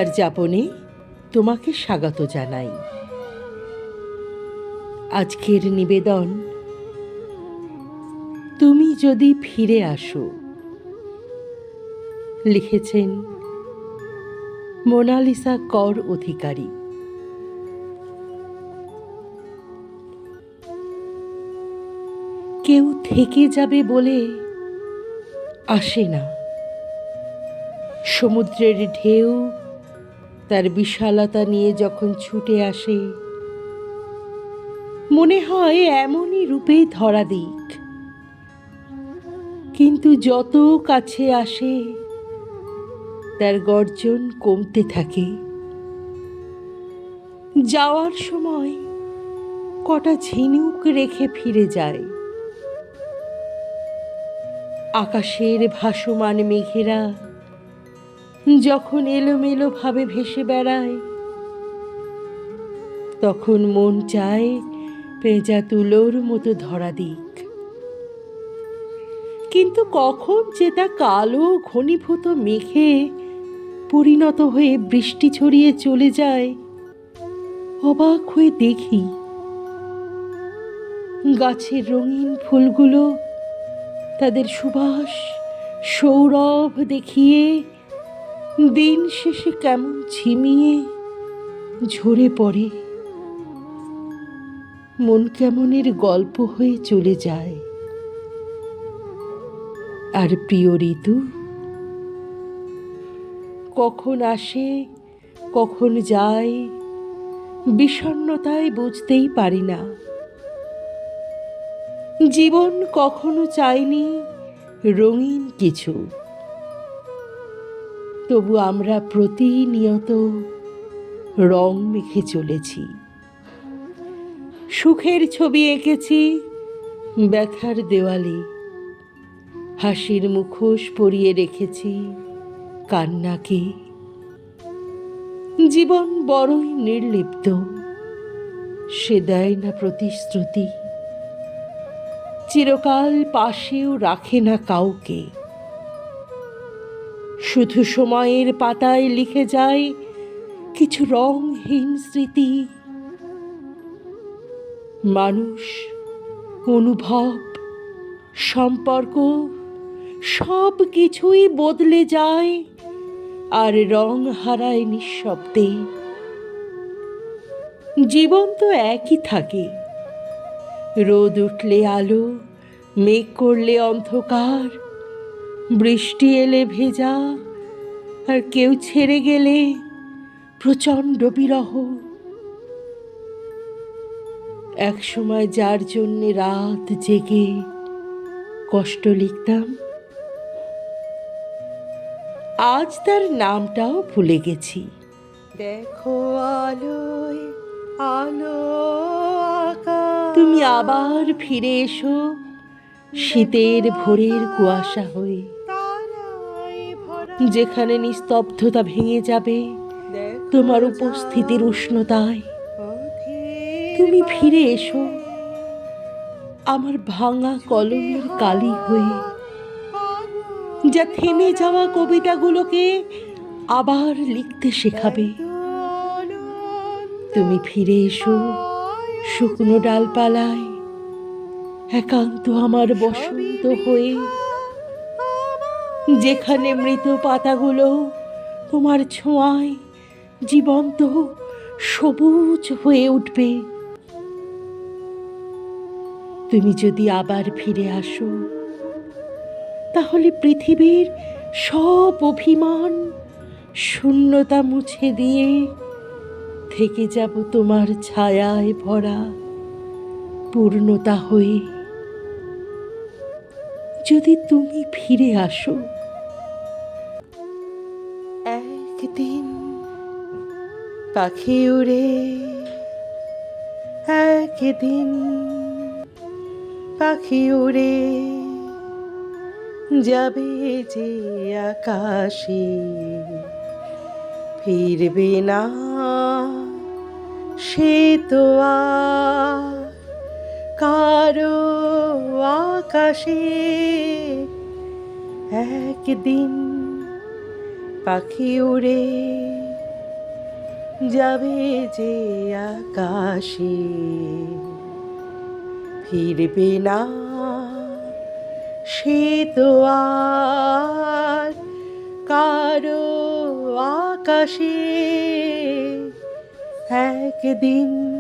কবিতার যাপনে তোমাকে স্বাগত জানাই। আজকের নিবেদন, তুমি যদি ফিরে আসো। লিখেছেন মোনালিসা কর অধিকারী। কেউ থেকে যাবে বলে আসে না। সমুদ্রের ঢেউ তার বিশালতা নিয়ে যখন ছুটে আসে, মনে হয় এমনই রূপেই ধরা দিক। কিন্তু যত কাছে আসে, তার গর্জন কমতে থাকে। যাওয়ার সময় কটা ঝিনুক রেখে ফিরে যায়। আকাশের ভাসমান মেঘেরা যখন এলোমেলো ভাবে ভেসে বেড়ায়, তখন মন চায় পেঁজা তুলোর মতো ধরা দিক। কিন্তু কখন যে তা কালো ঘনীভূত মেঘে পরিণত হয়ে বৃষ্টি ছড়িয়ে চলে যায়, অবাক হয়ে দেখি গাছের রঙিন ফুলগুলো তাদের সুবাস সৌরভ দেখিয়ে দিন শেষে কেমন ঝিমিয়ে ঝরে পড়ে। মন কেমনের গল্প হয়ে চলে যায়। আর প্রিয় ঋতু কখন আসে কখন যায়, বিষণ্ণতায় বুঝতেই পারি না। জীবন কখনো চায়নি রঙিন কিছু, তবু আমরা প্রতিনিয়ত রং মেখে চলেছি। সুখের ছবি এঁকেছি ব্যথার দেওয়ালে, হাসির মুখোশ পরিয়ে রেখেছি কান্নাকে। জীবন বড়ই নির্লিপ্ত, সে দেয় না প্রতিশ্রুতি, চিরকাল পাশেও রাখে না কাউকে। শুধু সময়ের পাতায় লিখে যায় কিছু রংহীন স্মৃতি। মানুষ, অনুভব, সম্পর্ক সব কিছুই বদলে যায়, আর রং হারায় নিঃশব্দে। জীবন তো একই থাকে, রোদ উঠলে আলো, মেঘ করলে অন্ধকার, বৃষ্টি এলে ভেজা, আর কেউ ছেড়ে গেলে প্রচণ্ড বিরহ। একসময় যার জন্যে রাত জেগে কষ্ট লিখতাম, আজ তার নামটাও ভুলে গেছি। দেখো আলোয় আলো আকাশ, তুমি আবার ফিরে এসো শীতের ভোরের কুয়াশা হয়ে। যেখানে নিস্তব্ধতা ভেঙে যাবে তোমার উপস্থিতির উষ্ণতায়, তুমি ফিরে এসো আমার ভাঙা কলমের কালি হয়ে, যা থেমে যাওয়া কবিতাগুলোকে আবার লিখতে শেখাবে। তুমি ফিরে এসো শুকনো ডালপালায়, একান্ত আমার বসন্ত হয়ে, যেখানে মৃত পাতাগুলো তোমার ছোঁয়ায় জীবন্ত সবুজ হয়ে উঠবে। তুমি যদি আবার ফিরে আসো, তাহলে পৃথিবীর সব অভিমান শূন্যতা মুছে দিয়ে থেকে যাব তোমার ছায়ায় ভরা পূর্ণতা হয়ে। যদি তুমি ফিরে আসো। একদিন পাখি উড়ে, একদিন পাখি উড়ে যাবে যে আকাশে, ফিরবে না সে তো আর কারো আকাশে। একদিন পাখি উড়ে যাবে যে আকাশে, ফিরবে না সে তো আর কারো আকাশে। একদিন